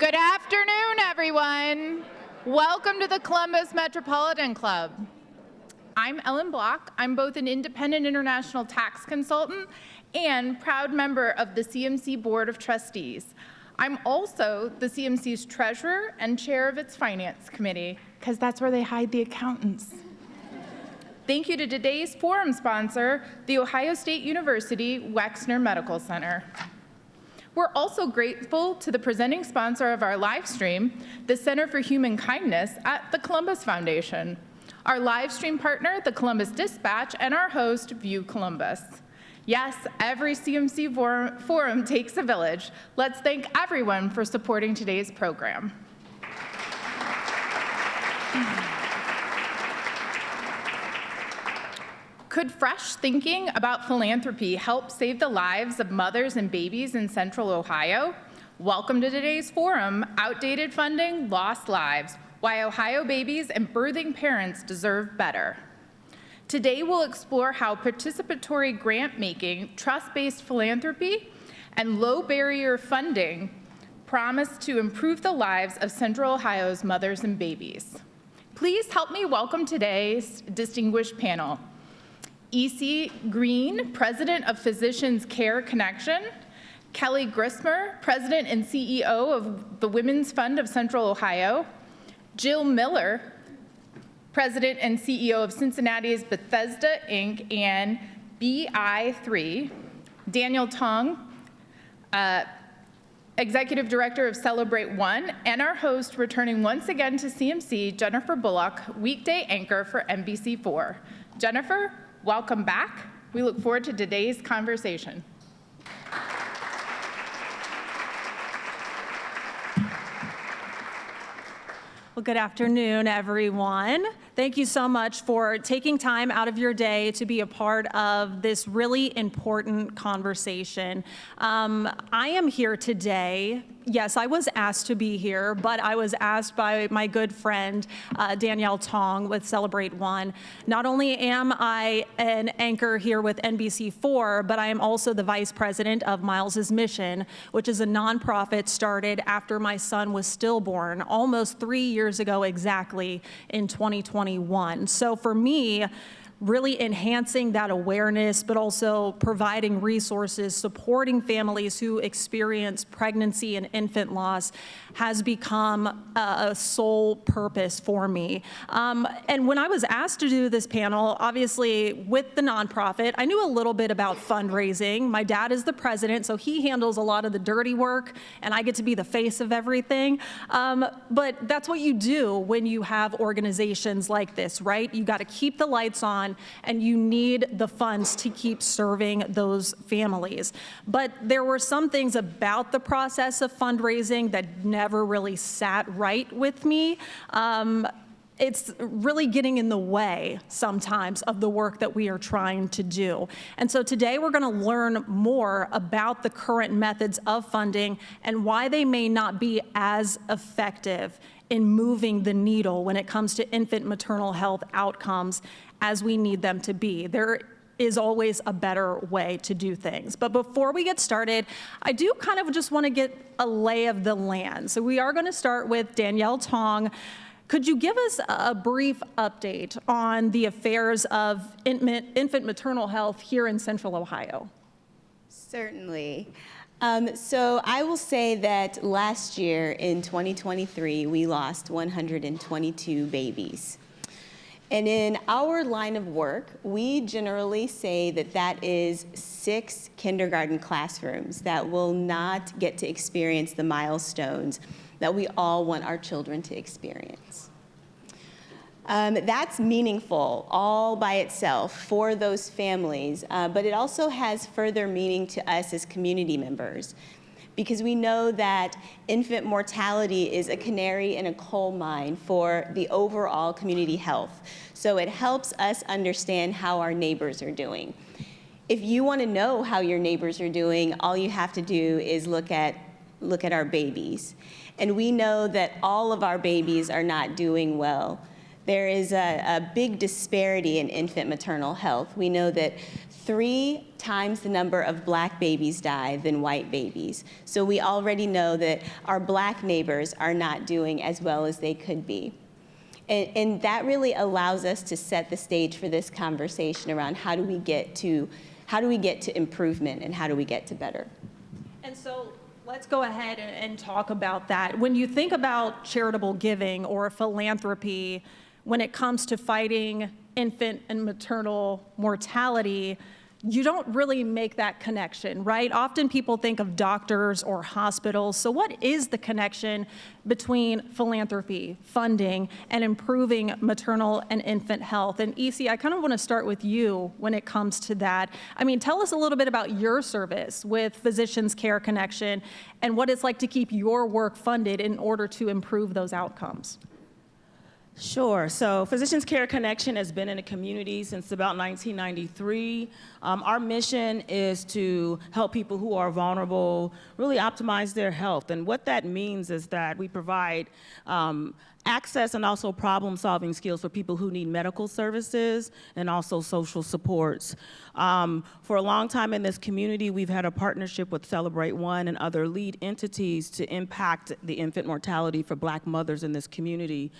Good afternoon, everyone. Welcome to the Columbus Metropolitan Club. I'm Ellen Block. I'm both an independent international tax consultant and proud member of the CMC Board of Trustees. I'm also the CMC's treasurer and chair of its finance committee, because that's where they hide the accountants. Thank you to today's forum sponsor, The Ohio State University Wexner Medical Center. We're also grateful to the presenting sponsor of our live stream, the Center for Human Kindness at the Columbus Foundation, our live stream partner, the Columbus Dispatch, and our host, View Columbus. Yes, every CMC forum takes a village. Let's thank everyone for supporting today's program. Could fresh thinking about philanthropy help save the lives of mothers and babies in Central Ohio? Welcome to today's forum, Outdated Funding, Lost Lives, Why Ohio Babies and Birthing Parents Deserve Better. Today we'll explore how participatory grant-making, trust-based philanthropy, and low-barrier funding promise to improve the lives of Central Ohio's mothers and babies. Please help me welcome today's distinguished panel. E.C. Green, President of Physicians CareConnection, Kelley Griesmer, President and CEO of the Women's Fund of Central Ohio, Jill Miller, President and CEO of Cincinnati's Bethesda, Inc., and BI3, Danielle Tong, Executive Director of CelebrateOne, and our host, returning once again to CMC, Jennifer Bullock, weekday anchor for NBC4. Jennifer, welcome back. We look forward to today's conversation. Well, good afternoon, everyone. Thank you so much for taking time out of your day to be a part of this really important conversation. I am here today. Yes, I was asked to be here, but I was asked by my good friend, Danielle Tong with CelebrateOne. Not only am I an anchor here with NBC4, but I am also the vice president of Miles's Mission, which is a nonprofit started after my son was stillborn, almost 3 years ago exactly, in 2021. So for me, really enhancing that awareness, but also providing resources, supporting families who experience pregnancy and infant loss has become a sole purpose for me. And when I was asked to do this panel, obviously with the nonprofit, I knew a little bit about fundraising. My dad is the president, so he handles a lot of the dirty work, and I get to be the face of everything. But that's what you do when you have organizations like this, right? You got to keep the lights on, and you need the funds to keep serving those families. But there were some things about the process of fundraising that never really sat right with me. It's really getting in the way sometimes of the work that we are trying to do. And so today we're going to learn more about the current methods of funding and why they may not be as effective in moving the needle when it comes to infant maternal health outcomes as we need them to be. There is always a better way to do things. But before we get started, I do kind of just want to get a lay of the land. So we are going to start with Danielle Tong. Could you give us a brief update on the affairs of infant maternal health here in Central Ohio? Certainly. So I will say that last year in 2023, we lost 122 babies. And in our line of work, we generally say that that is 6 kindergarten classrooms that will not get to experience the milestones that we all want our children to experience. That's meaningful all by itself for those families, but it also has further meaning to us as community members, because we know that infant mortality is a canary in a coal mine for the overall community health. So it helps us understand how our neighbors are doing. If you want to know how your neighbors are doing, all you have to do is look at our babies. And we know that all of our babies are not doing well. there is a big disparity in infant maternal health. We know that 3 times the number of black babies die than white babies. So we already know that our black neighbors are not doing as well as they could be. And that really allows us to set the stage for this conversation around how do we get to improvement and how do we get to better. And so let's go ahead and talk about that. When you think about charitable giving or philanthropy, when it comes to fighting infant and maternal mortality, you don't really make that connection, right? Often people think of doctors or hospitals. So what is the connection between philanthropy, funding, and improving maternal and infant health? And EC, I kind of want to start with you when it comes to that. I mean, tell us a little bit about your service with Physicians CareConnection and what it's like to keep your work funded in order to improve those outcomes. Sure. So Physicians CareConnection has been in the community since about 1993. Our mission is to help people who are vulnerable really optimize their health. And what that means is that we provide access and also problem-solving skills for people who need medical services and also social supports. For a long time in this community, we've had a partnership with CelebrateOne and other lead entities to impact the infant mortality for Black mothers in this community.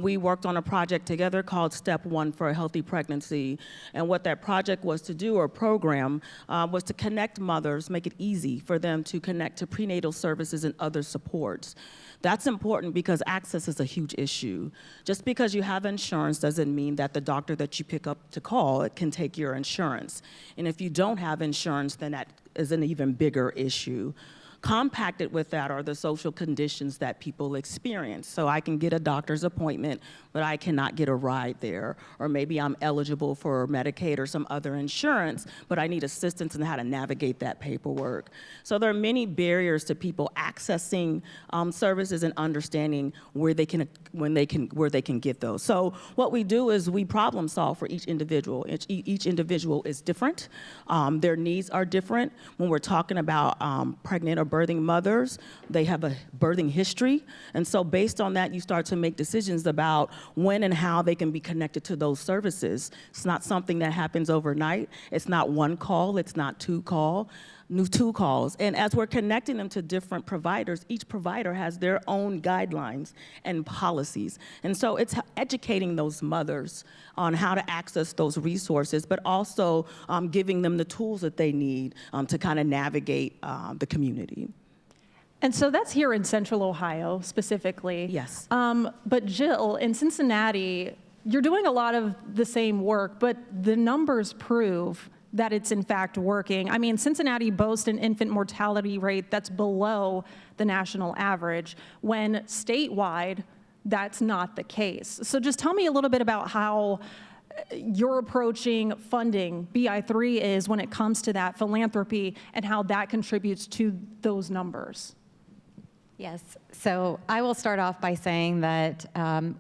We worked on a project together called Step 1 for a Healthy Pregnancy. And what that project was to do, or program, was to connect mothers, make it easy for them to connect to prenatal services and other supports. That's important because access is a huge issue. Just because you have insurance doesn't mean that the doctor that you pick up to call can take your insurance. And if you don't have insurance, then that is an even bigger issue. Compacted with that are the social conditions that people experience. So I can get a doctor's appointment, but I cannot get a ride there. Or maybe I'm eligible for Medicaid or some other insurance, but I need assistance in how to navigate that paperwork. So there are many barriers to people accessing services and understanding where they can get those. So what we do is we problem solve for each individual. Each individual is different. Their needs are different. When we're talking about pregnant or birthing mothers, they have a birthing history. And so based on that, you start to make decisions about when and how they can be connected to those services. It's not something that happens overnight. It's not one call, it's not two calls. And as we're connecting them to different providers, each provider has their own guidelines and policies. And so it's educating those mothers on how to access those resources, but also giving them the tools that they need to kind of navigate the community. And so that's here in Central Ohio specifically. Yes. But Jill, in Cincinnati, you're doing a lot of the same work, but the numbers prove that it's in fact working. I mean, Cincinnati boasts an infant mortality rate that's below the national average, when statewide, that's not the case. So just tell me a little bit about how you're approaching funding BI3 is when it comes to that philanthropy and how that contributes to those numbers. Yes, so I will start off by saying that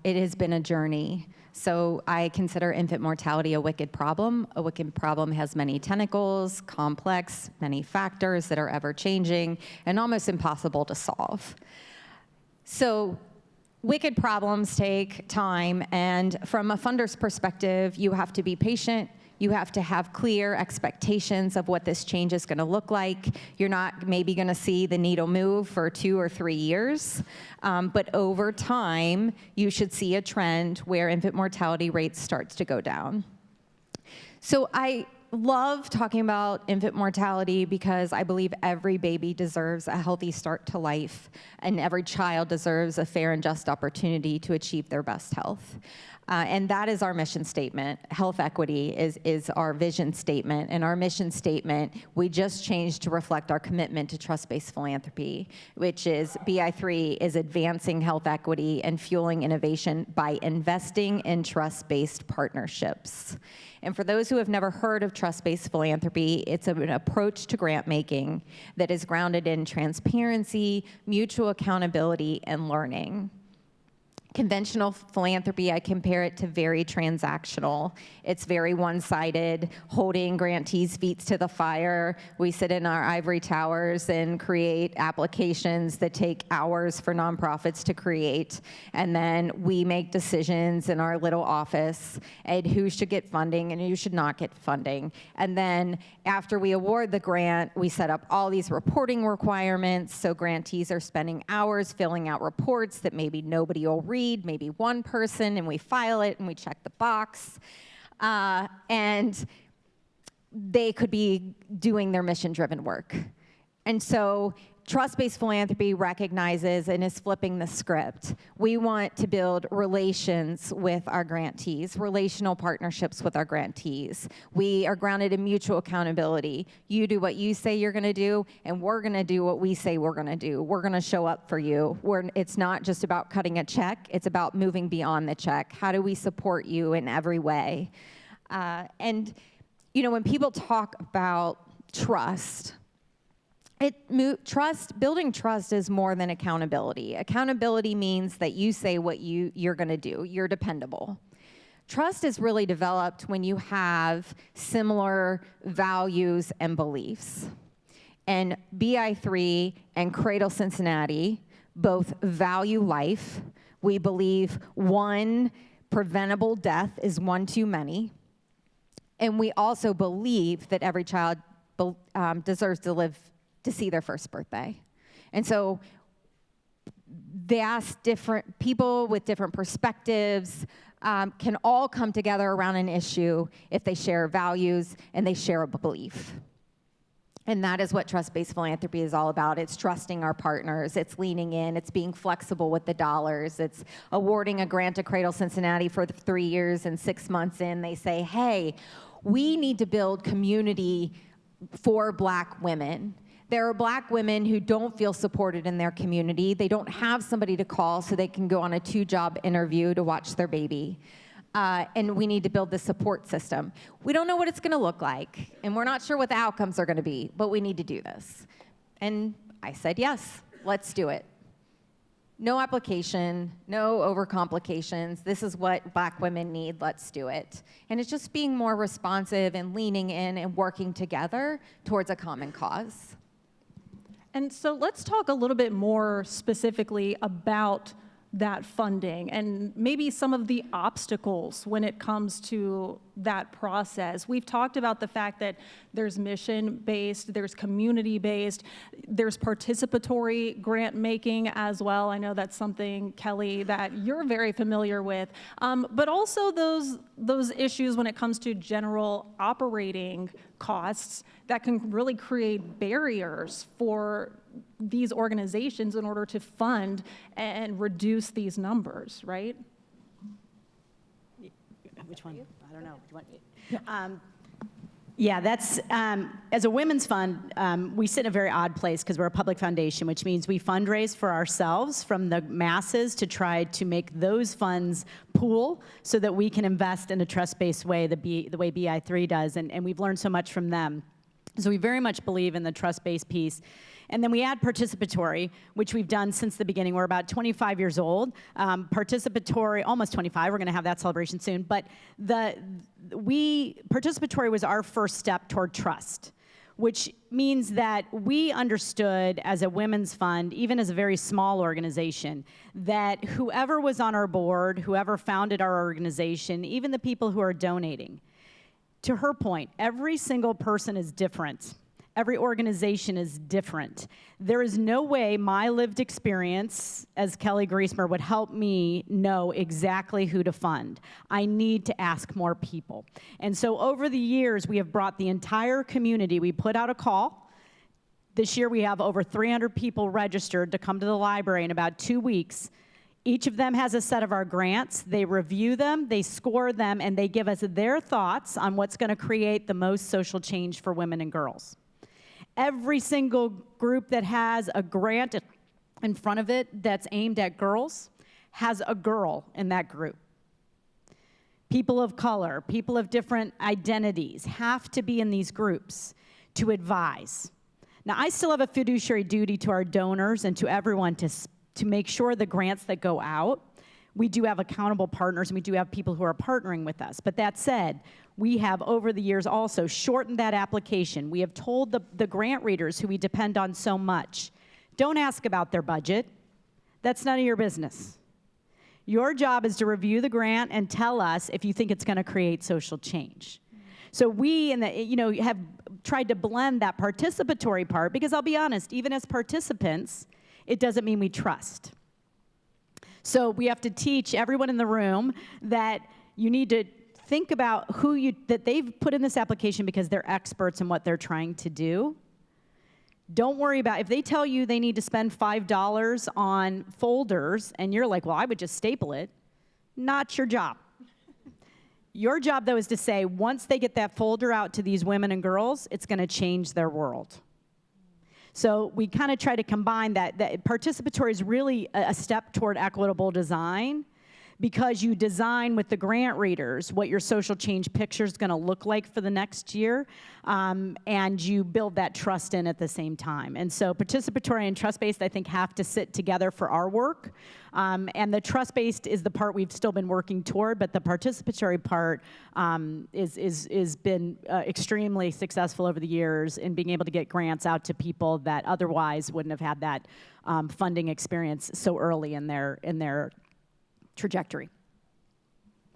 it has been a journey. So I consider infant mortality a wicked problem. A wicked problem has many tentacles, complex, many factors that are ever changing, and almost impossible to solve. So wicked problems take time, and from a funder's perspective, you have to be patient. You have to have clear expectations of what this change is going to look like. You're not maybe going to see the needle move for 2 or 3 years, but over time, you should see a trend where infant mortality rates starts to go down. So I love talking about infant mortality because I believe every baby deserves a healthy start to life, and every child deserves a fair and just opportunity to achieve their best health. And that is our mission statement. Health equity is our vision statement. And our mission statement, we just changed to reflect our commitment to trust-based philanthropy, which is BI3 is advancing health equity and fueling innovation by investing in trust-based partnerships. And for those who have never heard of trust-based philanthropy, it's an approach to grant making that is grounded in transparency, mutual accountability, and learning. Conventional philanthropy, I compare it to very transactional. It's very one-sided, holding grantees' feet to the fire. We sit in our ivory towers and create applications that take hours for nonprofits to create. And then we make decisions in our little office and who should get funding and who should not get funding. And then after we award the grant, we set up all these reporting requirements. So grantees are spending hours filling out reports that maybe nobody will read, maybe one person, and we file it and we check the box. And they could be doing their mission-driven work. And so trust-based philanthropy recognizes and is flipping the script. We want to build relations with our grantees, relational partnerships with our grantees. We are grounded in mutual accountability. You do what you say you're gonna do, and we're gonna do what we say we're gonna do. We're gonna show up for you. It's not just about cutting a check, it's about moving beyond the check. How do we support you in every way? And you know, when people talk about trust, building trust is more than accountability. Accountability means that you say what you're gonna do. You're dependable. Trust is really developed when you have similar values and beliefs. And BI3 and Cradle Cincinnati both value life. We believe one preventable death is one too many. And we also believe that every child deserves to live to see their first birthday. And so they ask different people with different perspectives can all come together around an issue if they share values and they share a belief. And that is what trust-based philanthropy is all about. It's trusting our partners, it's leaning in, it's being flexible with the dollars, it's awarding a grant to Cradle Cincinnati for the 3 years, and 6 months in, they say, hey, we need to build community for Black women. There are Black women who don't feel supported in their community. They don't have somebody to call so they can go on a 2-job interview to watch their baby. And we need to build this support system. We don't know what it's gonna look like, and we're not sure what the outcomes are gonna be, but we need to do this. And I said, yes, let's do it. No application, no overcomplications. This is what Black women need, let's do it. And it's just being more responsive and leaning in and working together towards a common cause. And so let's talk a little bit more specifically about that funding and maybe some of the obstacles when it comes to that process. We've talked about the fact that there's mission-based, there's community-based, there's participatory grant making as well. I know that's something, Kelley, that you're very familiar with, but also those issues when it comes to general operating costs that can really create barriers for these organizations in order to fund and reduce these numbers, right? Which one? I don't know. Yeah, that's, as a women's fund, we sit in a very odd place because we're a public foundation, which means we fundraise for ourselves from the masses to try to make those funds pool so that we can invest in a trust-based way, the way BI3 does, and we've learned so much from them. So we very much believe in the trust-based piece. And then we add participatory, which we've done since the beginning. We're about 25 years old. Participatory, almost 25, we're gonna have that celebration soon. But participatory was our first step toward trust, which means that we understood as a women's fund, even as a very small organization, that whoever was on our board, whoever founded our organization, even the people who are donating, to her point, every single person is different. Every organization is different. There is no way my lived experience as Kelley Griesmer would help me know exactly who to fund. I need to ask more people. And so over the years, we have brought the entire community. We put out a call. This year, we have over 300 people registered to come to the library in about 2 weeks. Each of them has a set of our grants. They review them, they score them, and they give us their thoughts on what's going to create the most social change for women and girls. Every single group that has a grant in front of it that's aimed at girls has a girl in that group. People of color, people of different identities have to be in these groups to advise. Now, I still have a fiduciary duty to our donors and to everyone to make sure the grants that go out, We do have accountable partners, and we do have people who are partnering with us. But that said, we have over the years also shortened that application. We have told the grant readers who we depend on so much, don't ask about their budget. That's none of your business. Your job is to review the grant and tell us if you think it's going to create social change. So we have tried to blend that participatory part, because I'll be honest, even as participants, it doesn't mean we trust. So we have to teach everyone in the room that you need to think about that they've put in this application because they're experts in what they're trying to do. Don't worry about if they tell you they need to spend $5 on folders and you're like, well, I would just staple it. Not your job. Your job, though, is to say, once they get that folder out to these women and girls, it's going to change their world. So we kind of try to combine that participatory is really a step toward equitable design, because you design with the grant readers what your social change picture is going to look like for the next year, and you build that trust in at the same time. And so participatory and trust-based, I think, have to sit together for our work. And the trust-based is the part we've still been working toward, but the participatory part is been extremely successful over the years in being able to get grants out to people that otherwise wouldn't have had that funding experience so early in their trajectory.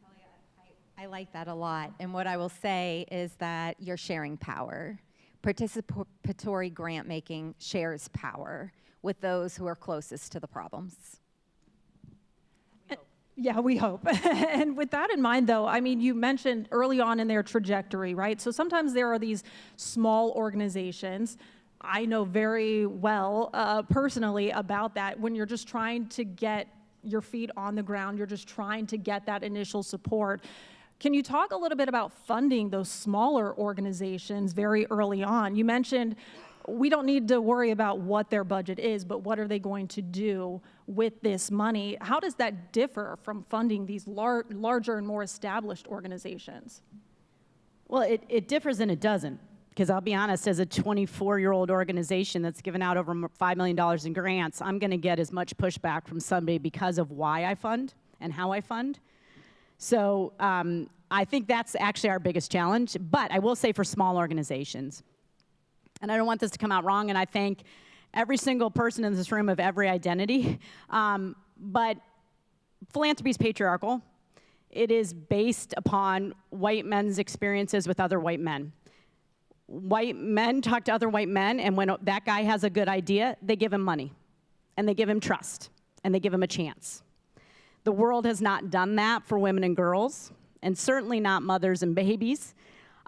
Kelley, I like that a lot. And what I will say is that you're sharing power. Participatory grant making shares power with those who are closest to the problems. Yeah, we hope. And with that in mind, though, I mean, you mentioned early on in their trajectory, right? So sometimes there are these small organizations. I know very well personally about that. When you're just trying to get your feet on the ground, you're just trying to get that initial support. Can you talk a little bit about funding those smaller organizations very early on? You mentioned we don't need to worry about what their budget is, but what are they going to do with this money? How does that differ from funding these larger and more established organizations? Well, it differs and it doesn't. Because I'll be honest, as a 24-year-old organization that's given out over $5 million in grants, I'm going to get as much pushback from somebody because of why I fund and how I fund. So I think that's actually our biggest challenge. But I will say for small organizations, and I don't want this to come out wrong, and I thank every single person in this room of every identity, but philanthropy is patriarchal. It is based upon white men's experiences with other white men. White men talk to other white men, and when that guy has a good idea, they give him money, and they give him trust, and they give him a chance. The world has not done that for women and girls, and certainly not mothers and babies.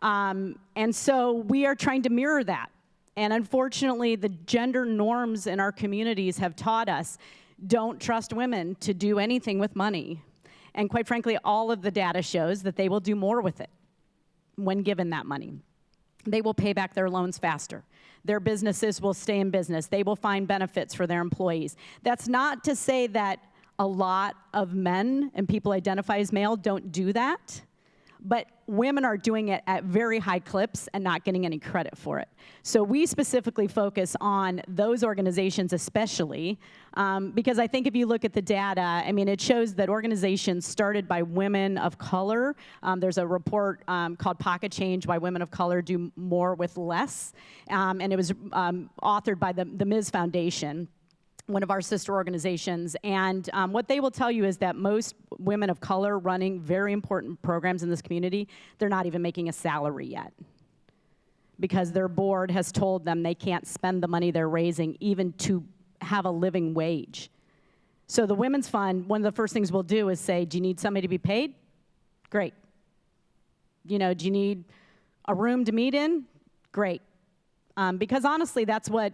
And so we are trying to mirror that. And unfortunately, the gender norms in our communities have taught us, don't trust women to do anything with money. And quite frankly, all of the data shows that they will do more with it when given that money. They will pay back their loans faster. Their businesses will stay in business. They will find benefits for their employees. That's not to say that a lot of men and people identify as male don't do that, but women are doing it at very high clips and not getting any credit for it. So we specifically focus on those organizations especially, because I think if you look at the data, I mean, it shows that organizations started by women of color. There's a report called Pocket Change, Why Women of Color Do More with Less, and it was authored by the Ms. Foundation, one of our sister organizations, and what they will tell you is that most women of color running very important programs in this community, they're not even making a salary yet, because their board has told them they can't spend the money they're raising even to have a living wage. So the Women's Fund, one of the first things we'll do is say, do you need somebody to be paid? Great. You know, do you need a room to meet in? Great. Because honestly, that's what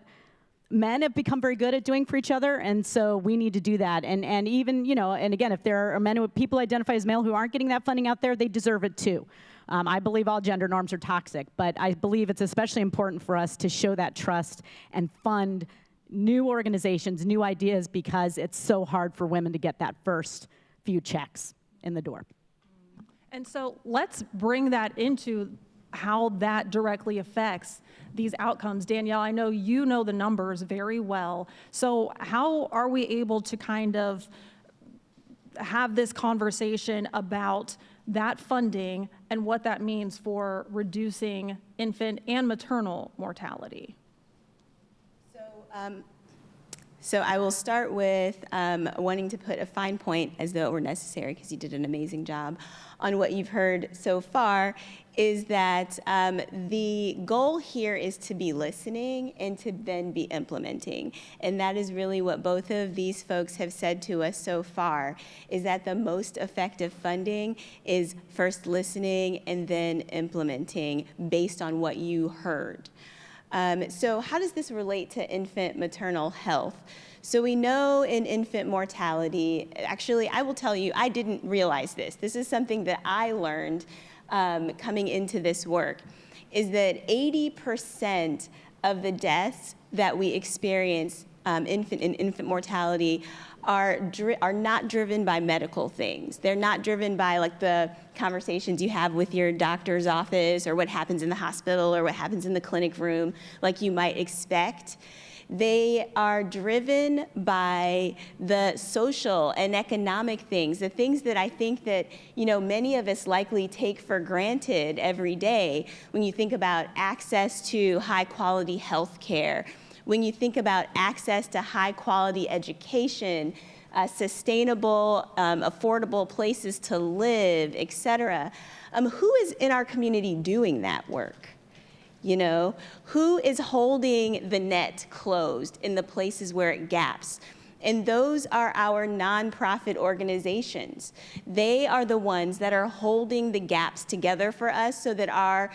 men have become very good at doing for each other, and so we need to do that. And even, you know, and again, if there are men who people identify as male who aren't getting that funding out there, they deserve it too. I believe all gender norms are toxic, but I believe it's especially important for us to show that trust and fund new organizations, new ideas, because it's so hard for women to get that first few checks in the door. And so let's bring that into how that directly affects these outcomes. Danielle, I know you know the numbers very well. So how are we able to kind of have this conversation about that funding and what that means for reducing infant and maternal mortality. So I will start with wanting to put a fine point, as though it were necessary, because you did an amazing job, on what you've heard so far, is that the goal here is to be listening and to then be implementing. And that is really what both of these folks have said to us so far, is that the most effective funding is first listening and then implementing based on what you heard. So how does this relate to infant maternal health? So we know in infant mortality, actually, I will tell you, I didn't realize this. This is something that I learned coming into this work, is that 80% of the deaths that we experience in infant mortality are not driven by medical things. They're not driven by like the conversations you have with your doctor's office or what happens in the hospital or what happens in the clinic room like you might expect. They are driven by the social and economic things, the things that I think that, you know, many of us likely take for granted every day when you think about access to high quality health care, when you think about access to high quality education, sustainable, affordable places to live, et cetera. Who is in our community doing that work? You know, who is holding the net closed in the places where it gaps? And those are our nonprofit organizations. They are the ones that are holding the gaps together for us so that our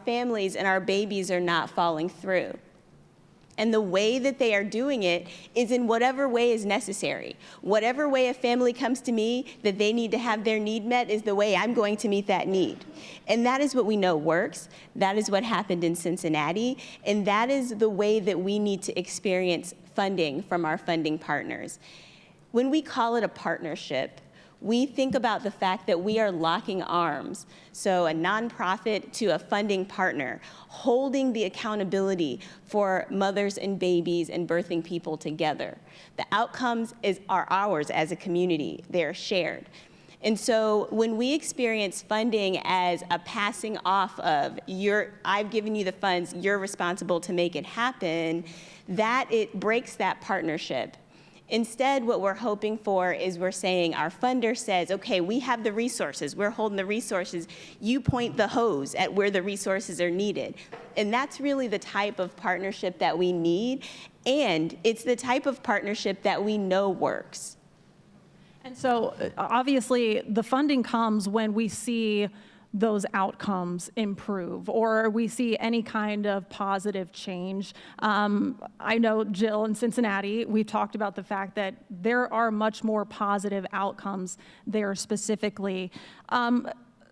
families and our babies are not falling through. And the way that they are doing it is in whatever way is necessary. Whatever way a family comes to me that they need to have their need met is the way I'm going to meet that need. And that is what we know works. That is what happened in Cincinnati. And that is the way that we need to experience funding from our funding partners. When we call it a partnership, we think about the fact that we are locking arms. So a nonprofit to a funding partner, holding the accountability for mothers and babies and birthing people together. The outcomes are ours as a community. They are shared. And so when we experience funding as a passing off of, I've given you the funds, you're responsible to make it happen, that it breaks that partnership. Instead, what we're hoping for is we're saying our funder says, okay, we have the resources, we're holding the resources, you point the hose at where the resources are needed. And that's really the type of partnership that we need, and it's the type of partnership that we know works. And so obviously the funding comes when we see those outcomes improve or we see any kind of positive change. I know, Jill, in Cincinnati, we've talked about the fact that there are much more positive outcomes there specifically.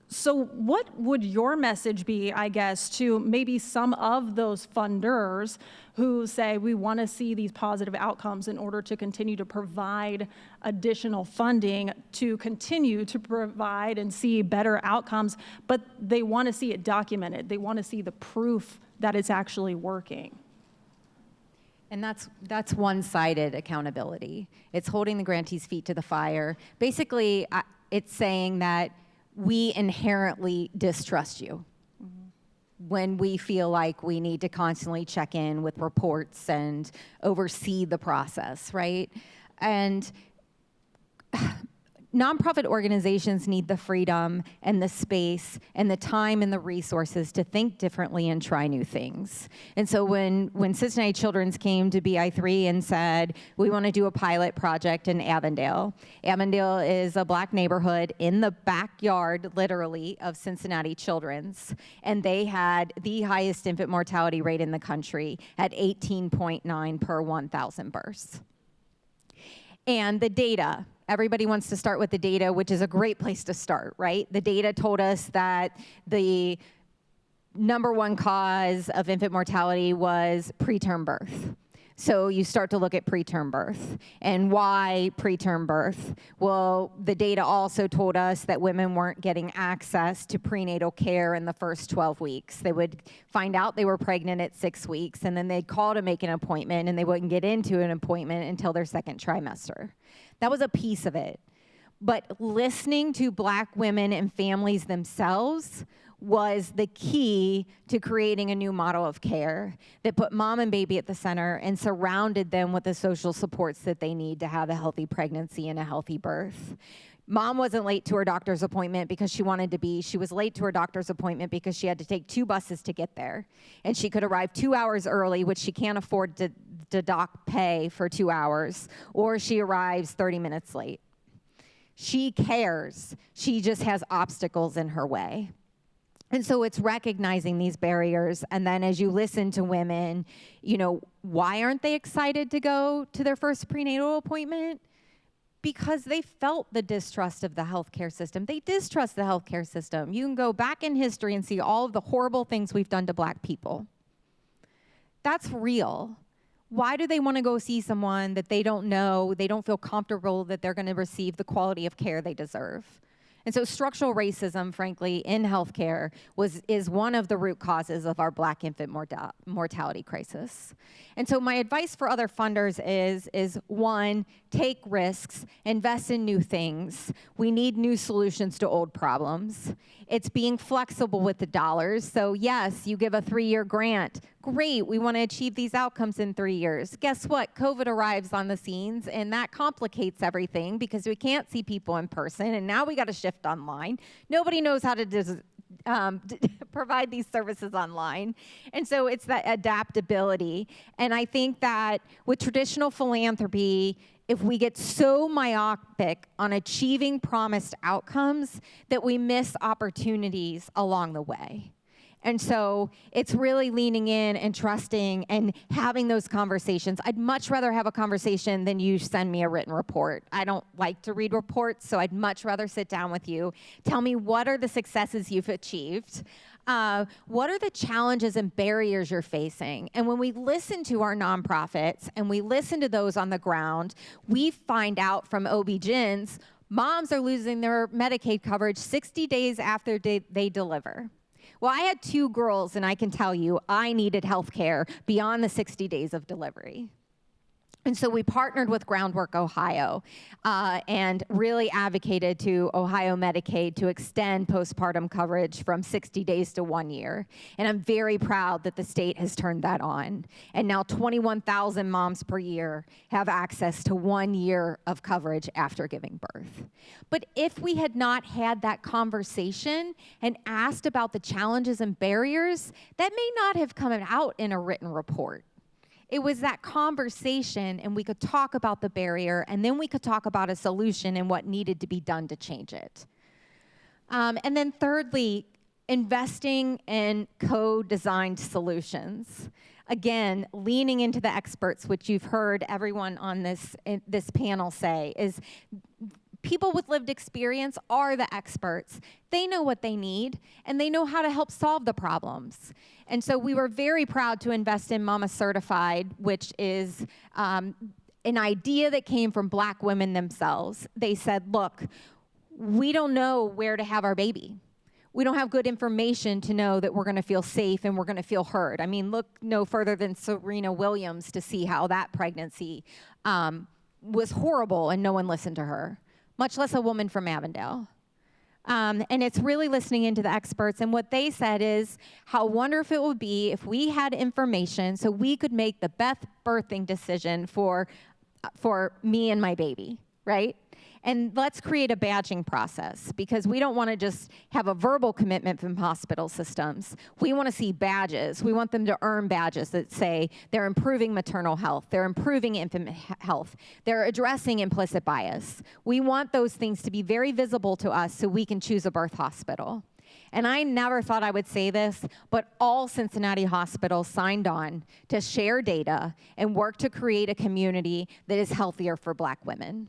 So what would your message be, I guess, to maybe some of those funders who say we want to see these positive outcomes in order to continue to provide additional funding to continue to provide and see better outcomes, but they want to see it documented. They want to see the proof that it's actually working. And that's one-sided accountability. It's holding the grantees' feet to the fire. Basically, it's saying that we inherently distrust you when we feel like we need to constantly check in with reports and oversee the process, right? And nonprofit organizations need the freedom and the space and the time and the resources to think differently and try new things. And so when Cincinnati Children's came to BI3 and said, we want to do a pilot project in Avondale. Avondale is a Black neighborhood in the backyard, literally, of Cincinnati Children's. And they had the highest infant mortality rate in the country at 18.9 per 1,000 births. And the data, everybody wants to start with the data, which is a great place to start, right? The data told us that the number one cause of infant mortality was preterm birth. So you start to look at preterm birth. And why preterm birth? Well, the data also told us that women weren't getting access to prenatal care in the first 12 weeks. They would find out they were pregnant at 6 weeks, and then they'd call to make an appointment, and they wouldn't get into an appointment until their second trimester. That was a piece of it. But listening to Black women and families themselves was the key to creating a new model of care that put mom and baby at the center and surrounded them with the social supports that they need to have a healthy pregnancy and a healthy birth. Mom wasn't late to her doctor's appointment because she wanted to be. She was late to her doctor's appointment because she had to take 2 buses to get there. And she could arrive 2 hours early, which she can't afford to dock pay for 2 hours, or she arrives 30 minutes late. She cares. She just has obstacles in her way. And so it's recognizing these barriers. And then as you listen to women, you know, why aren't they excited to go to their first prenatal appointment? Because they felt the distrust of the healthcare system. They distrust the healthcare system. You can go back in history and see all of the horrible things we've done to Black people. That's real. Why do they want to go see someone that they don't know, they don't feel comfortable that they're going to receive the quality of care they deserve? And so structural racism, frankly, in healthcare is one of the root causes of our Black infant mortality crisis. And so my advice for other funders is one, take risks, invest in new things. We need new solutions to old problems. It's being flexible with the dollars. So yes, you give a 3-year grant. Great, we want to achieve these outcomes in 3 years. Guess what? COVID arrives on the scenes, and that complicates everything because we can't see people in person, and now we got to shift online. Nobody knows how to provide these services online. And so it's that adaptability. And I think that with traditional philanthropy, if we get so myopic on achieving promised outcomes that we miss opportunities along the way. And so it's really leaning in and trusting and having those conversations. I'd much rather have a conversation than you send me a written report. I don't like to read reports, so I'd much rather sit down with you. Tell me, what are the successes you've achieved? What are the challenges and barriers you're facing? And when we listen to our nonprofits and we listen to those on the ground, we find out from OB-GYNs, moms are losing their Medicaid coverage 60 days after they deliver. Well, I had 2 girls, and I can tell you, I needed health care beyond the 60 days of delivery. And so we partnered with Groundwork Ohio and really advocated to Ohio Medicaid to extend postpartum coverage from 60 days to 1 year. And I'm very proud that the state has turned that on. And now 21,000 moms per year have access to 1 year of coverage after giving birth. But if we had not had that conversation and asked about the challenges and barriers, that may not have come out in a written report. It was that conversation, and we could talk about the barrier, and then we could talk about a solution and what needed to be done to change it. And then thirdly, investing in co-designed solutions. Again, leaning into the experts, which you've heard everyone on this panel say, is people with lived experience are the experts. They know what they need, and they know how to help solve the problems. And so we were very proud to invest in Mama Certified, which is an idea that came from Black women themselves. They said, look, we don't know where to have our baby. We don't have good information to know that we're going to feel safe and we're going to feel heard. I mean, look no further than Serena Williams to see how that pregnancy was horrible and no one listened to her, much less a woman from Avondale. And it's really listening into the experts. And what they said is how wonderful it would be if we had information so we could make the best birthing decision for me and my baby, right? And let's create a badging process, because we don't want to just have a verbal commitment from hospital systems. We want to see badges. We want them to earn badges that say they're improving maternal health, they're improving infant health, they're addressing implicit bias. We want those things to be very visible to us so we can choose a birth hospital. And I never thought I would say this, but all Cincinnati hospitals signed on to share data and work to create a community that is healthier for Black women.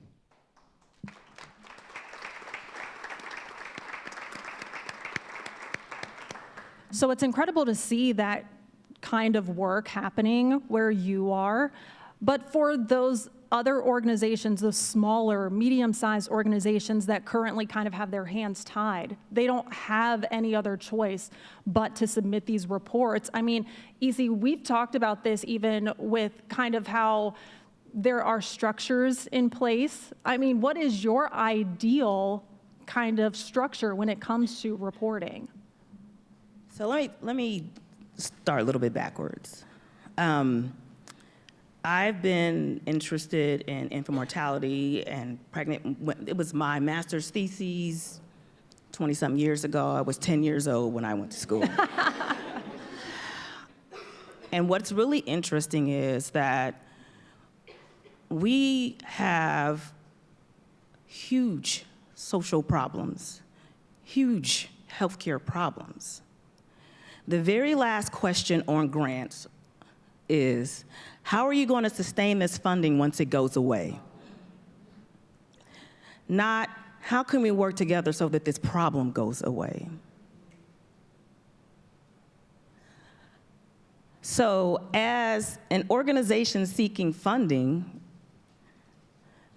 So it's incredible to see that kind of work happening where you are. But for those other organizations, those smaller, medium-sized organizations that currently kind of have their hands tied, they don't have any other choice but to submit these reports. I mean, Easy, we've talked about this even with kind of how there are structures in place. I mean, what is your ideal kind of structure when it comes to reporting? So let me start a little bit backwards. I've been interested in infant mortality and pregnant. It was my master's thesis 20-something years ago. I was 10 years old when I went to school. And what's really interesting is that we have huge social problems, huge healthcare problems. The very last question on grants is, how are you going to sustain this funding once it goes away? Not, how can we work together so that this problem goes away? So as an organization seeking funding,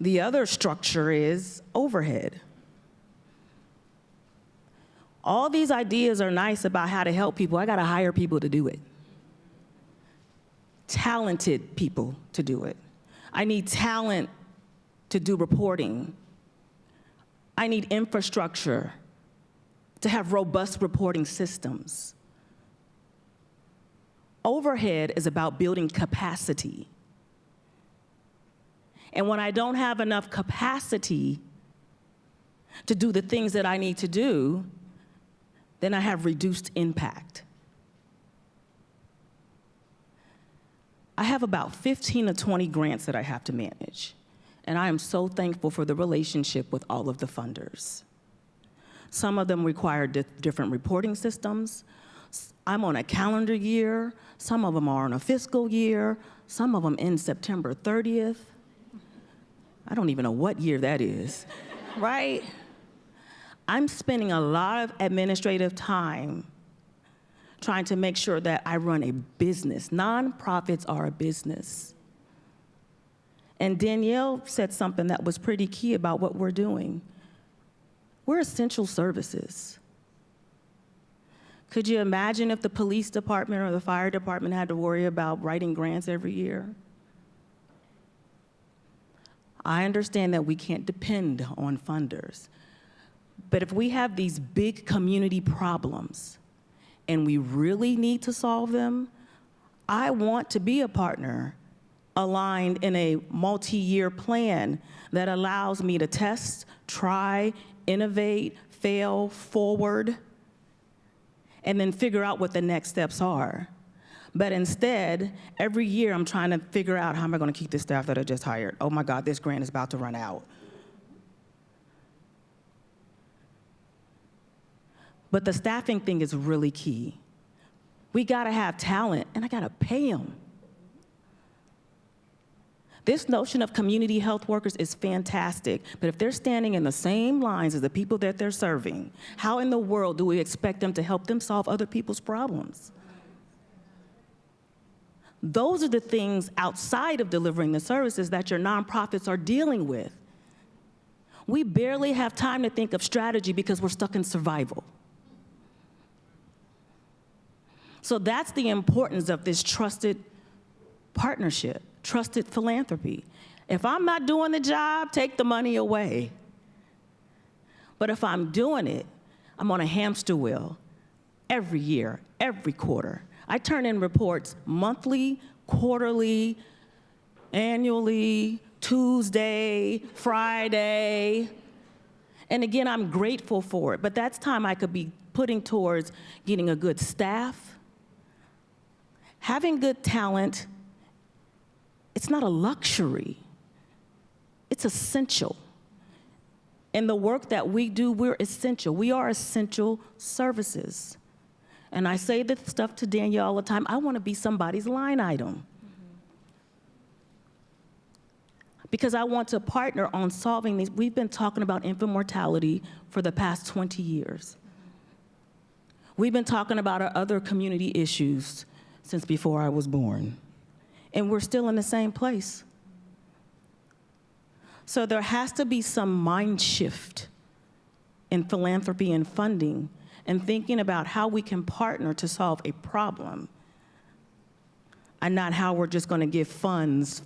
the other structure is overhead. All these ideas are nice about how to help people. I got to hire people to do it. Talented people to do it. I need talent to do reporting. I need infrastructure to have robust reporting systems. Overhead is about building capacity. And when I don't have enough capacity to do the things that I need to do, then I have reduced impact. I have about 15 to 20 grants that I have to manage, and I am so thankful for the relationship with all of the funders. Some of them require different reporting systems. I'm on a calendar year, some of them are on a fiscal year, some of them end September 30th. I don't even know what year that is, right? I'm spending a lot of administrative time trying to make sure that I run a business. Nonprofits are a business. And Danielle said something that was pretty key about what we're doing. We're essential services. Could you imagine if the police department or the fire department had to worry about writing grants every year? I understand that we can't depend on funders. But if we have these big community problems and we really need to solve them, I want to be a partner aligned in a multi-year plan that allows me to test, try, innovate, fail, forward, and then figure out what the next steps are. But instead, every year I'm trying to figure out how am I going to keep the staff that I just hired. Oh my God, this grant is about to run out. But the staffing thing is really key. We gotta have talent, and I gotta pay them. This notion of community health workers is fantastic, but if they're standing in the same lines as the people that they're serving, how in the world do we expect them to help them solve other people's problems? Those are the things outside of delivering the services that your nonprofits are dealing with. We barely have time to think of strategy because we're stuck in survival. So that's the importance of this trusted partnership, trusted philanthropy. If I'm not doing the job, take the money away. But if I'm doing it, I'm on a hamster wheel every year, every quarter. I turn in reports monthly, quarterly, annually, Tuesday, Friday. And again, I'm grateful for it, but that's time I could be putting towards getting a good staff. Having good talent, it's not a luxury, it's essential. In the work that we do, we're essential. We are essential services. And I say this stuff to Danielle all the time, I want to be somebody's line item. Because I want to partner on solving these. We've been talking about infant mortality for the past 20 years. We've been talking about our other community issues since before I was born. And we're still in the same place. So there has to be some mind shift in philanthropy and funding and thinking about how we can partner to solve a problem and not how we're just going to give funds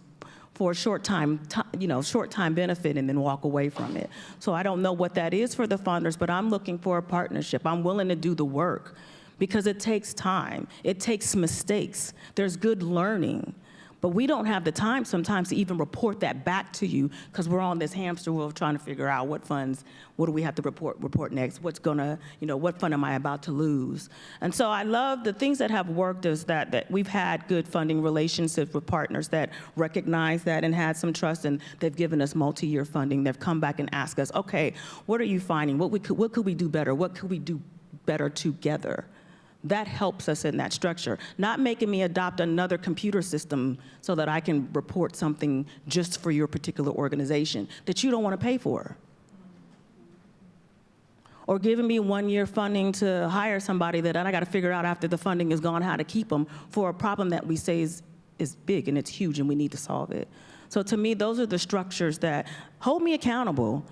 for a short time benefit and then walk away from it. So I don't know what that is for the funders, but I'm looking for a partnership. I'm willing to do the work because it takes time. It takes mistakes. There's good learning. But we don't have the time sometimes to even report that back to you because we're on this hamster wheel of trying to figure out what funds, what do we have to report next, what fund am I about to lose? And so I love the things that have worked is that we've had good funding relationships with partners that recognize that and had some trust, and they've given us multi-year funding. They've come back and asked us, okay, what are you finding? What could we do better? What could we do better together? That helps us in that structure. Not making me adopt another computer system so that I can report something just for your particular organization that you don't want to pay for. Or giving me 1 year funding to hire somebody that I got to figure out after the funding is gone how to keep them for a problem that we say is big and it's huge and we need to solve it. So to me, those are the structures that hold me accountable.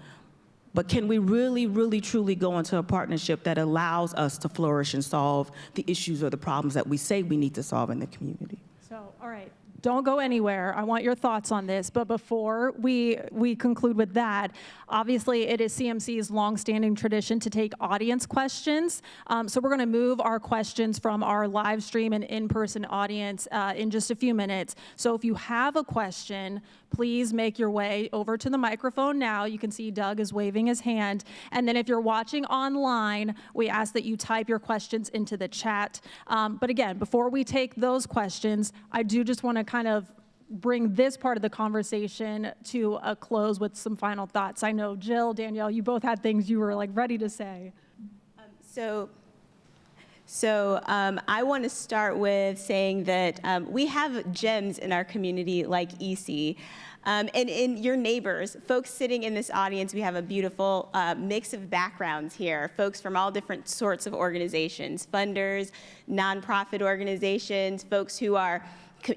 But can we really, really, truly go into a partnership that allows us to flourish and solve the issues or the problems that we say we need to solve in the community? So, all right. Don't go anywhere. I want your thoughts on this. But before we conclude with that, obviously it is CMC's longstanding tradition to take audience questions. So we're going to move our questions from our live stream and in-person audience in just a few minutes. So if you have a question, please make your way over to the microphone now. You can see Doug is waving his hand. And then if you're watching online, we ask that you type your questions into the chat. But again, before we take those questions, I do just want to kind of bring this part of the conversation to a close with some final thoughts. I know Jill, Danielle, you both had things you were like ready to say. So I want to start with saying that we have gems in our community like EC. And in your neighbors, folks sitting in this audience, we have a beautiful mix of backgrounds here, folks from all different sorts of organizations, funders, nonprofit organizations, folks who are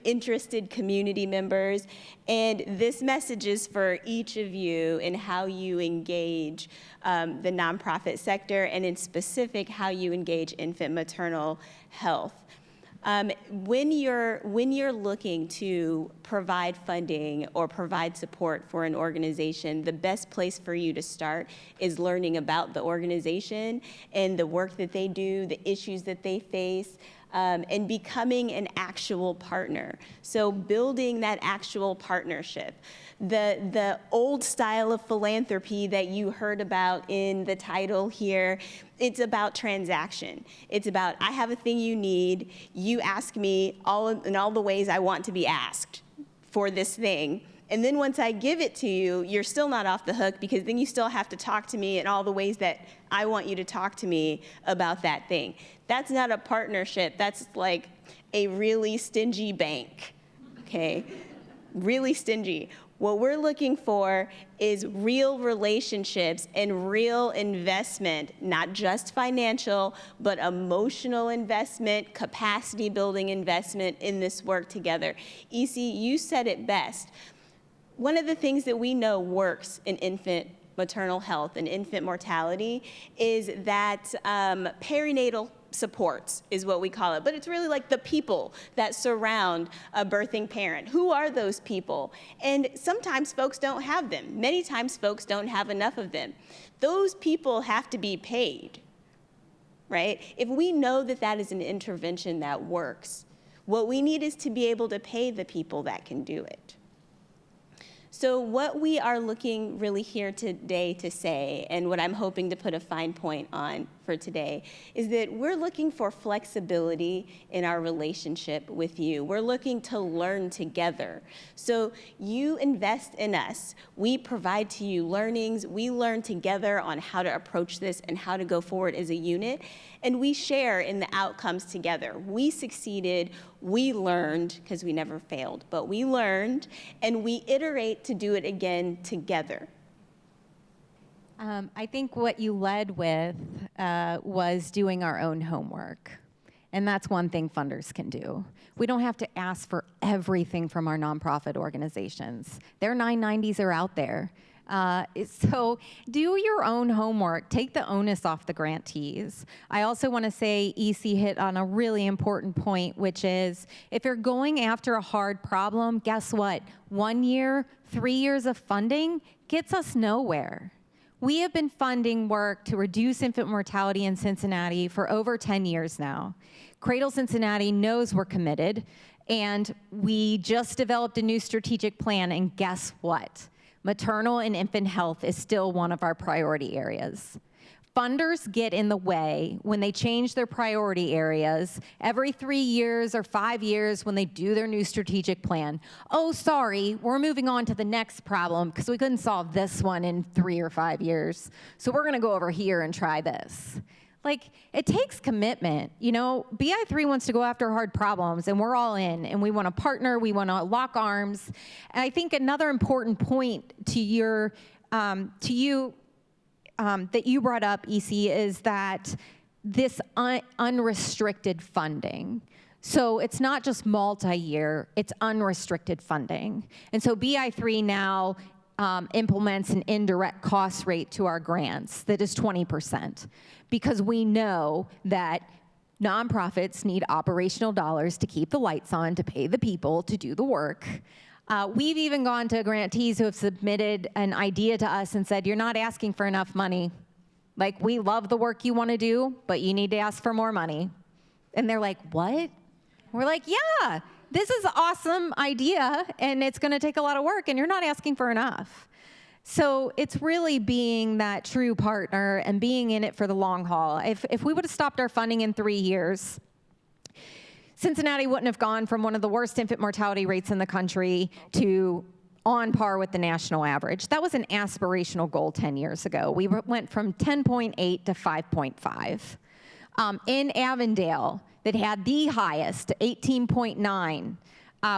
interested community members. And this message is for each of you in how you engage the nonprofit sector, and in specific, how you engage infant maternal health. When you're looking to provide funding or provide support for an organization, the best place for you to start is learning about the organization and the work that they do, the issues that they face, and becoming an actual partner. So building that actual partnership. The old style of philanthropy that you heard about in the title here, it's about transaction. It's about, I have a thing you need, you ask me in all the ways I want to be asked for this thing. And then once I give it to you, you're still not off the hook, because then you still have to talk to me in all the ways that I want you to talk to me about that thing. That's not a partnership. That's like a really stingy bank, okay? Really stingy. What we're looking for is real relationships and real investment, not just financial, but emotional investment, capacity building investment in this work together. EC, you said it best. One of the things that we know works in infant maternal health and infant mortality is that perinatal supports is what we call it, but it's really like the people that surround a birthing parent. Who are those people? And sometimes folks don't have them. Many times folks don't have enough of them. Those people have to be paid, right? If we know that that is an intervention that works, what we need is to be able to pay the people that can do it. So what we are looking really here today to say, and what I'm hoping to put a fine point on for today, is that we're looking for flexibility in our relationship with you. We're looking to learn together. So you invest in us. We provide to you learnings. We learn together on how to approach this and how to go forward as a unit. And we share in the outcomes together. We succeeded, we learned, because we never failed, but we learned, and we iterate to do it again together. I think what you led with was doing our own homework. And that's one thing funders can do. We don't have to ask for everything from our nonprofit organizations. Their 990s are out there. So do your own homework. Take the onus off the grantees. I also want to say EC hit on a really important point, which is if you're going after a hard problem, guess what? 1 year, 3 years of funding gets us nowhere. We have been funding work to reduce infant mortality in Cincinnati for over 10 years now. Cradle Cincinnati knows we're committed, and we just developed a new strategic plan, and guess what? Maternal and infant health is still one of our priority areas. Funders get in the way when they change their priority areas every 3 years or 5 years when they do their new strategic plan. Oh, sorry, we're moving on to the next problem because we couldn't solve this one in 3 or 5 years. So we're going to go over here and try this. Like, it takes commitment. You know, BI3 wants to go after hard problems, and we're all in, and we want to partner, we want to lock arms. And I think another important point to your, that you brought up, EC, is that this unrestricted funding. So it's not just multi-year, it's unrestricted funding. And so BI3 now implements an indirect cost rate to our grants that is 20%, because we know that nonprofits need operational dollars to keep the lights on, to pay the people to do the work. We've even gone to grantees who have submitted an idea to us and said, you're not asking for enough money. Like, we love the work you want to do, but you need to ask for more money. And they're like, what? We're like, yeah, this is an awesome idea, and it's going to take a lot of work, and you're not asking for enough. So it's really being that true partner and being in it for the long haul. If we would have stopped our funding in 3 years, Cincinnati wouldn't have gone from one of the worst infant mortality rates in the country to on par with the national average. That was an aspirational goal 10 years ago. We went from 10.8 to 5.5. In Avondale, that had the highest, 18.9,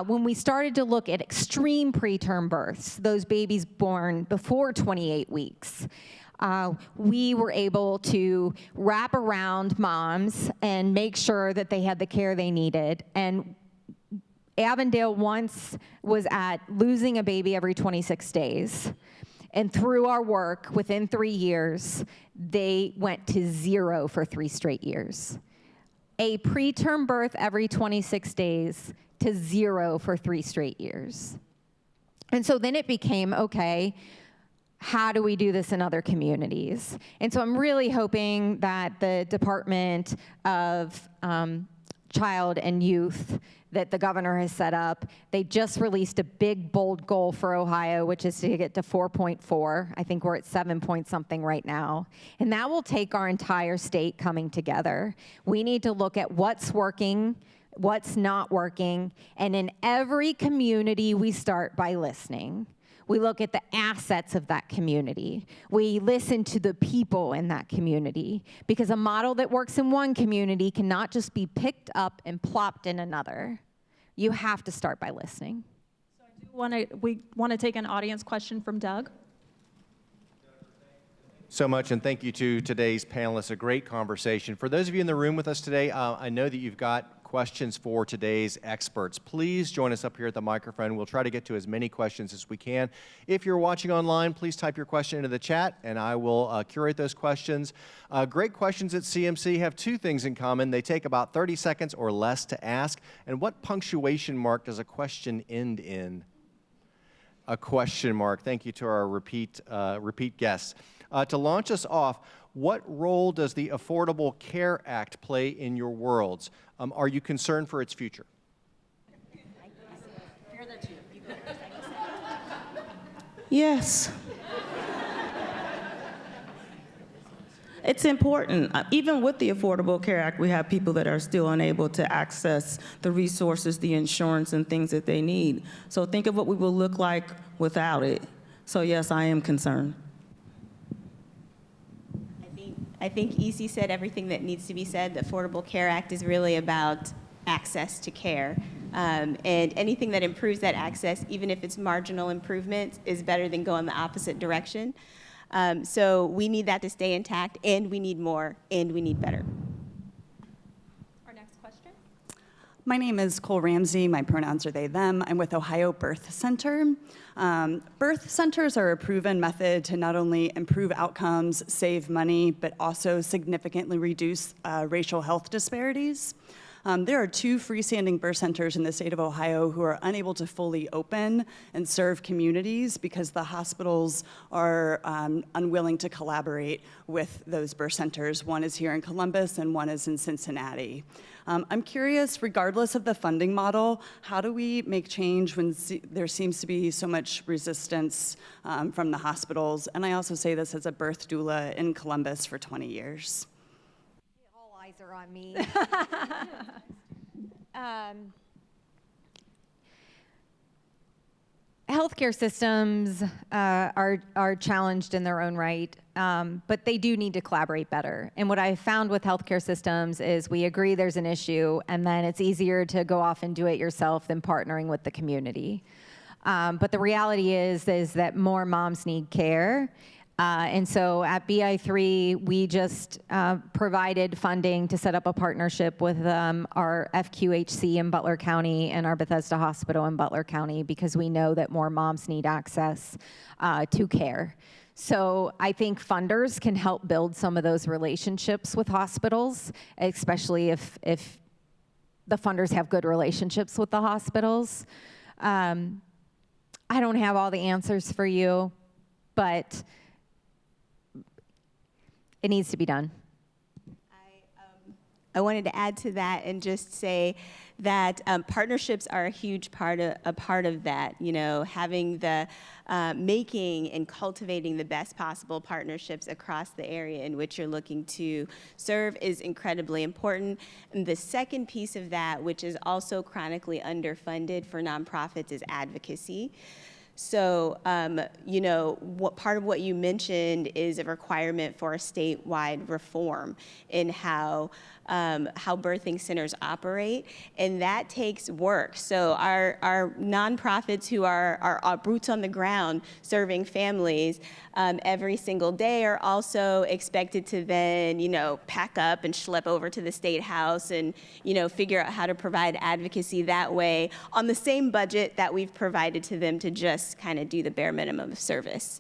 when we started to look at extreme preterm births, those babies born before 28 weeks, we were able to wrap around moms and make sure that they had the care they needed. And Avondale once was at losing a baby every 26 days. And through our work, within 3 years, they went to 0 for 3 straight years. A preterm birth every 26 days to 0 for 3 straight years. And so then it became, okay, how do we do this in other communities? And so I'm really hoping that the Department of Child and Youth that the governor has set up, they just released a big, bold goal for Ohio, which is to get to 4.4. I think we're at 7 point something right now. And that will take our entire state coming together. We need to look at what's working, what's not working, and in every community, we start by listening. We look at the assets of that community. We listen to the people in that community, because a model that works in one community cannot just be picked up and plopped in another. You have to start by listening. So we want to take an audience question from Doug. So much, and thank you to today's panelists. A great conversation. For those of you in the room with us today, I know that you've got questions for today's experts. Please join us up here at the microphone. We'll try to get to as many questions as we can. If you're watching online, please type your question into the chat, and I will curate those questions. Great questions at CMC have 2 things in common. They take about 30 seconds or less to ask. And what punctuation mark does a question end in? A question mark. Thank you to our repeat guests. To launch us off, what role does the Affordable Care Act play in your worlds? Are you concerned for its future? Yes. It's important. Even with the Affordable Care Act, we have people that are still unable to access the resources, the insurance, and things that they need. So think of what we will look like without it. So yes, I am concerned. I think EC said everything that needs to be said. The Affordable Care Act is really about access to care. And anything that improves that access, even if it's marginal improvements, is better than going the opposite direction. So we need that to stay intact, and we need more, and we need better. Our next question. My name is Cole Ramsey. My pronouns are they, them. I'm with Ohio Birth Center. Birth centers are a proven method to not only improve outcomes, save money, but also significantly reduce racial health disparities. There are 2 freestanding birth centers in the state of Ohio who are unable to fully open and serve communities because the hospitals are unwilling to collaborate with those birth centers. One is here in Columbus and one is in Cincinnati. I'm curious, regardless of the funding model, how do we make change when there seems to be so much resistance from the hospitals? And I also say this as a birth doula in Columbus for 20 years. All eyes are on me. Healthcare systems are challenged in their own right, but they do need to collaborate better. And what I've found with healthcare systems is we agree there's an issue, and then it's easier to go off and do it yourself than partnering with the community. But the reality is that more moms need care. And so at BI3, we just provided funding to set up a partnership with our FQHC in Butler County and our Bethesda Hospital in Butler County because we know that more moms need access to care. So I think funders can help build some of those relationships with hospitals, especially if the funders have good relationships with the hospitals. I don't have all the answers for you, but it needs to be done. I wanted to add to that and just say that partnerships are a huge part of that. You know, having the making and cultivating the best possible partnerships across the area in which you're looking to serve is incredibly important. And the second piece of that, which is also chronically underfunded for nonprofits, is advocacy. So, you know, part of what you mentioned is a requirement for a statewide reform in how birthing centers operate, and that takes work. So our nonprofits who are boots on the ground serving families every single day are also expected to then, you know, pack up and schlep over to the State House and, you know, figure out how to provide advocacy that way on the same budget that we've provided to them to just kind of do the bare minimum of service.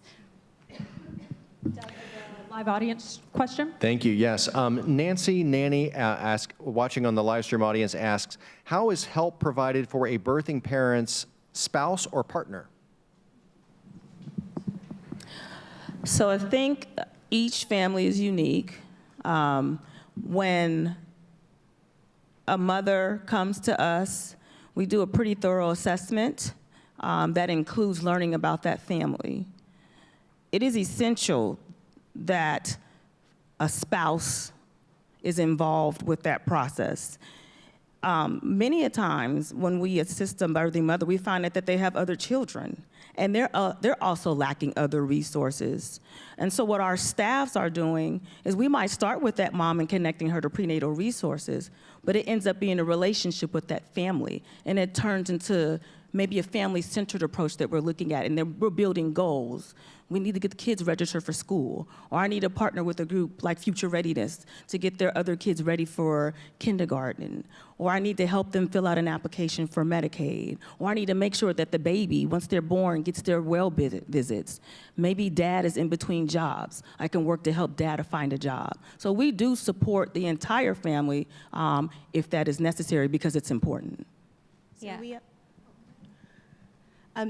Live audience question. Thank you. Yes. Nancy Nanny watching on the live stream audience asks, how is help provided for a birthing parent's spouse or partner? So I think each family is unique. When a mother comes to us, we do a pretty thorough assessment that includes learning about that family. It is essential that a spouse is involved with that process. Many a times when we assist a birthing mother, we find that they have other children, and they're also lacking other resources. And so what our staffs are doing is we might start with that mom and connecting her to prenatal resources, but it ends up being a relationship with that family, and it turns into maybe a family-centered approach that we're looking at, and then we're building goals. We need to get the kids registered for school, or I need to partner with a group like Future Readiness to get their other kids ready for kindergarten, or I need to help them fill out an application for Medicaid, or I need to make sure that the baby, once they're born, gets their well visits. Maybe dad is in between jobs. I can work to help dad to find a job. So we do support the entire family if that is necessary because it's important. Yeah.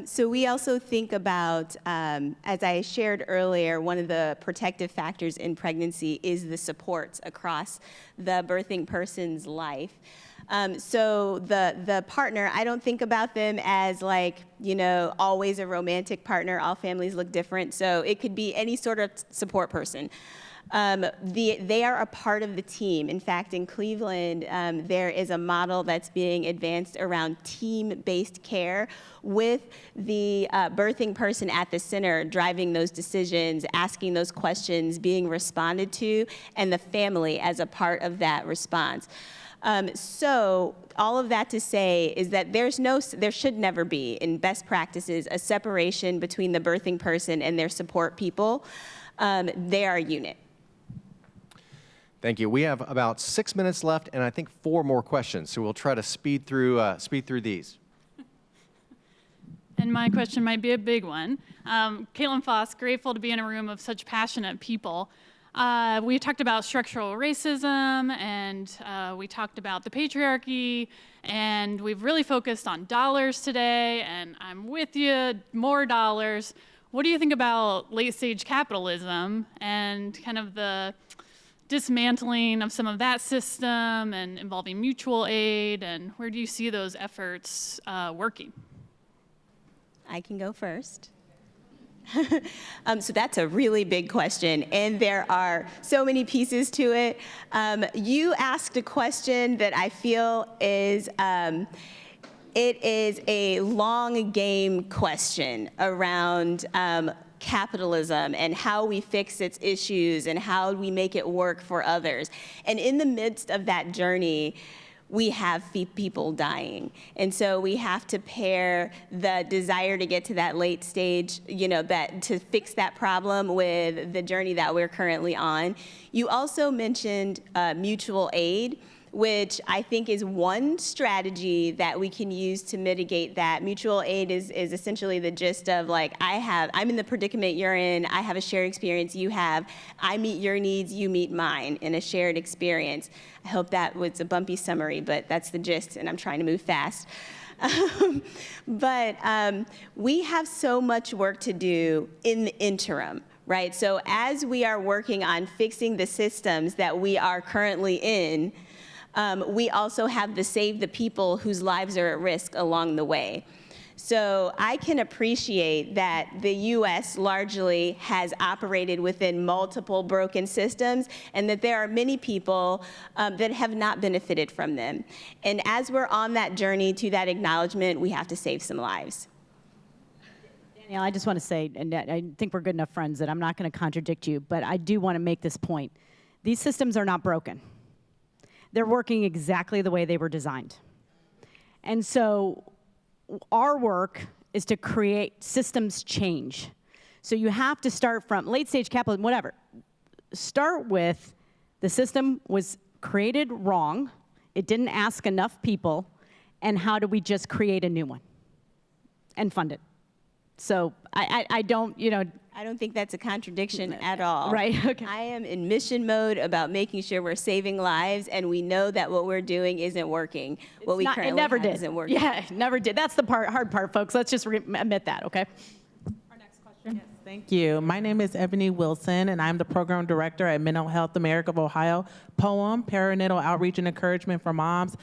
So we also think about, as I shared earlier, one of the protective factors in pregnancy is the supports across the birthing person's life. So the partner, I don't think about them as like, you know, always a romantic partner. All families look different. So it could be any sort of support person. They are a part of the team. In fact, in Cleveland, there is a model that's being advanced around team-based care with the birthing person at the center, driving those decisions, asking those questions, being responded to, and the family as a part of that response. So all of that to say is that there should never be, in best practices, a separation between the birthing person and their support people. They are a unit. Thank you. We have about 6 minutes left, and I think 4 more questions, so we'll try to speed through these. And my question might be a big one. Caitlin Foss, grateful to be in a room of such passionate people. We talked about structural racism, and we talked about the patriarchy, and we've really focused on dollars today, and I'm with you, more dollars. What do you think about late-stage capitalism and kind of the dismantling of some of that system and involving mutual aid, and where do you see those efforts working? I can go first. So that's a really big question, and there are so many pieces to it. You asked a question that I feel is, it is a long game question around capitalism and how we fix its issues and how we make it work for others. And in the midst of that journey, we have people dying. And so we have to pair the desire to get to that late stage, that to fix that problem with the journey that we're currently on. You also mentioned mutual aid, which I think is one strategy that we can use to mitigate that. Mutual aid is essentially the gist of I'm in the predicament you're in, I have a shared experience you have, I meet your needs, you meet mine in a shared experience. I hope that was a bumpy summary, but that's the gist, and I'm trying to move fast. But we have so much work to do in the interim, right? So as we are working on fixing the systems that we are currently in, we also have to save the people whose lives are at risk along the way. So I can appreciate that the U.S. largely has operated within multiple broken systems, and that there are many people that have not benefited from them. And as we're on that journey to that acknowledgement, we have to save some lives. Danielle, I just want to say, and I think we're good enough friends that I'm not going to contradict you, but I do want to make this point. These systems are not broken. They're working exactly the way they were designed. And so our work is to create systems change. So you have to start from late stage capitalism, whatever. Start with the system was created wrong, it didn't ask enough people, and how do we just create a new one and fund it? So I don't think that's a contradiction at all. Right, okay. I am in mission mode about making sure we're saving lives, and we know that what we're doing isn't working. What we currently it never have did. isn't working. Yeah, it never did. That's the hard part, folks. Let's just admit that, okay? Our next question. Yes, thank you. My name is Ebony Wilson, and I'm the program director at Mental Health America of Ohio. Poem, Perinatal Outreach and Encouragement for Moms.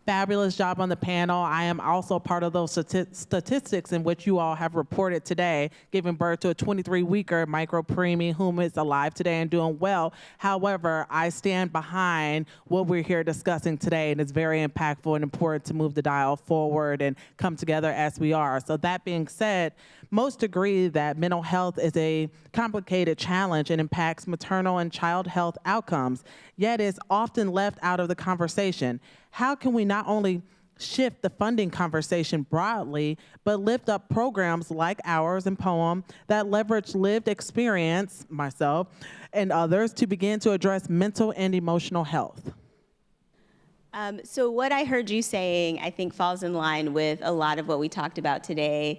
Fabulous job on the panel. I am also part of those statistics in which you all have reported today, giving birth to a 23-weeker micro-preemie whom is alive today and doing well. However, I stand behind what we're here discussing today, and it's very impactful and important to move the dial forward and come together as we are. So that being said, most agree that mental health is a complicated challenge and impacts maternal and child health outcomes, yet is often left out of the conversation. How can we not only shift the funding conversation broadly, but lift up programs like ours and Poem that leverage lived experience, myself and others, to begin to address mental and emotional health? So what I heard you saying, I think, falls in line with a lot of what we talked about today.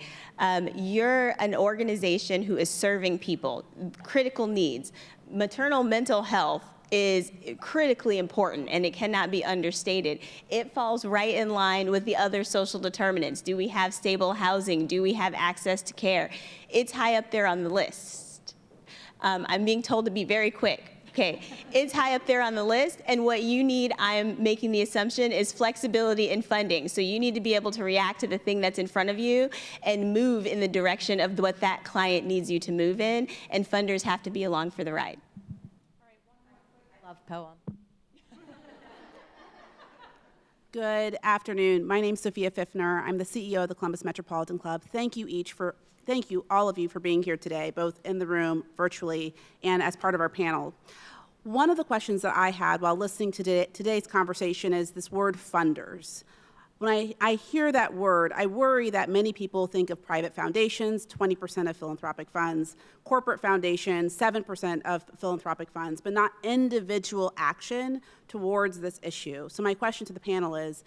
You're an organization who is serving people, critical needs. Maternal mental health is critically important, and it cannot be understated. It falls right in line with the other social determinants. Do we have stable housing? Do we have access to care? It's high up there on the list. I'm being told to be very quick. Okay, it's high up there on the list, and what you need, I'm making the assumption, is flexibility in funding. So you need to be able to react to the thing that's in front of you and move in the direction of what that client needs you to move in, and funders have to be along for the ride. I love Poem. Good afternoon. My name's Sophia Pfiffner. I'm the CEO of the Columbus Metropolitan Club. Thank you, all of you, for being here today, both in the room, virtually, and as part of our panel. One of the questions that I had while listening to today's conversation is this word funders. When I hear that word, I worry that many people think of private foundations, 20% of philanthropic funds, corporate foundations, 7% of philanthropic funds, but not individual action towards this issue. So my question to the panel is,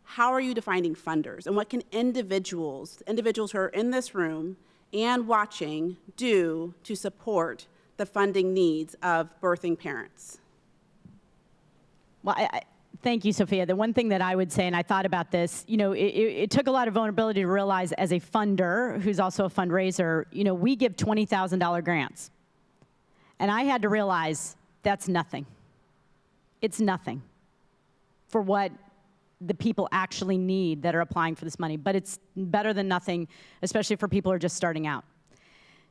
how are you defining funders? And what can individuals who are in this room and watching do to support the funding needs of birthing parents? Well, thank you, Sophia. The one thing that I would say, and I thought about this, it took a lot of vulnerability to realize as a funder, who's also a fundraiser, we give $20,000 grants. And I had to realize that's nothing. It's nothing for what the people actually need that are applying for this money. But it's better than nothing, especially for people who are just starting out.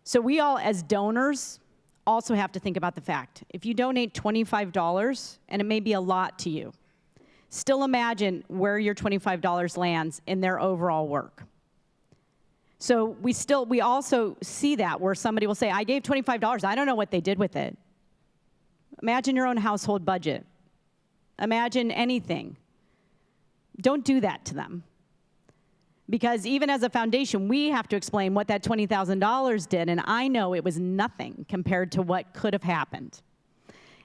So we all, as donors, also have to think about the fact, if you donate $25, and it may be a lot to you, still imagine where your $25 lands in their overall work. So we also see that where somebody will say, I gave $25, I don't know what they did with it. Imagine your own household budget. Imagine anything. Don't do that to them. Because even as a foundation, we have to explain what that $20,000 did, and I know it was nothing compared to what could have happened.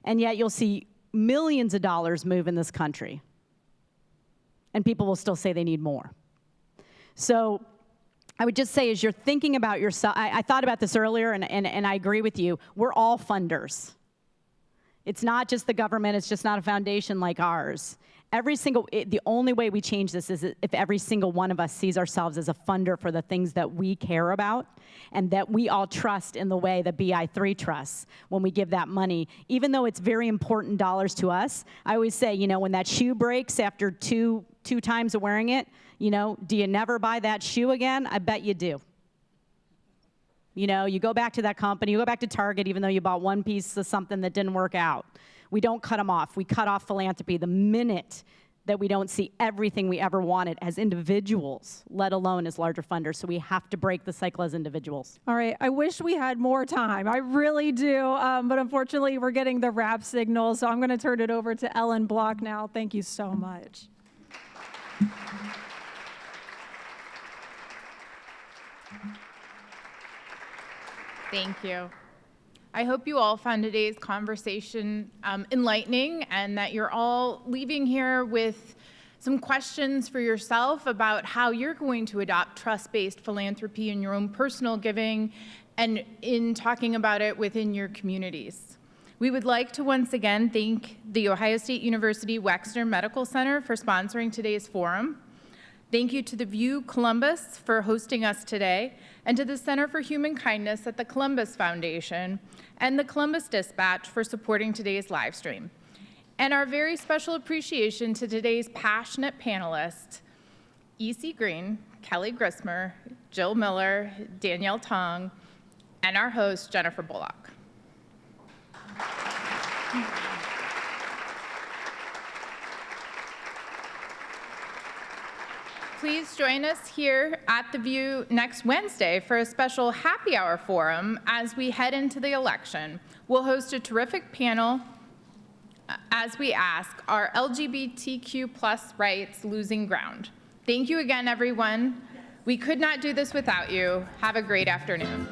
And yet you'll see millions of dollars move in this country, and people will still say they need more. So I would just say, as you're thinking about yourself, I thought about this earlier, and I agree with you, we're all funders. It's not just the government, it's just not a foundation like ours. The only way we change this is if every single one of us sees ourselves as a funder for the things that we care about and that we all trust in the way that BI3 trusts when we give that money. Even though it's very important dollars to us, I always say, when that shoe breaks after two times of wearing it, do you never buy that shoe again? I bet you do. You go back to that company, you go back to Target, even though you bought one piece of something that didn't work out. We don't cut them off. We cut off philanthropy the minute that we don't see everything we ever wanted as individuals, let alone as larger funders. So we have to break the cycle as individuals. All right, I wish we had more time. I really do, but unfortunately we're getting the wrap signal, so I'm going to turn it over to Ellen Block now. Thank you so much. Thank you. I hope you all found today's conversation enlightening and that you're all leaving here with some questions for yourself about how you're going to adopt trust-based philanthropy in your own personal giving and in talking about it within your communities. We would like to once again thank the Ohio State University Wexner Medical Center for sponsoring today's forum. Thank you to the View Columbus for hosting us today, and to the Center for Human Kindness at the Columbus Foundation and the Columbus Dispatch for supporting today's live stream. And our very special appreciation to today's passionate panelists, E.C. Green, Kelley Griesmer, Jill Miller, Danielle Tong, and our host, Jennifer Bullock. Please join us here at the View next Wednesday for a special happy hour forum as we head into the election. We'll host a terrific panel as we ask, are LGBTQ+ rights losing ground? Thank you again, everyone. We could not do this without you. Have a great afternoon.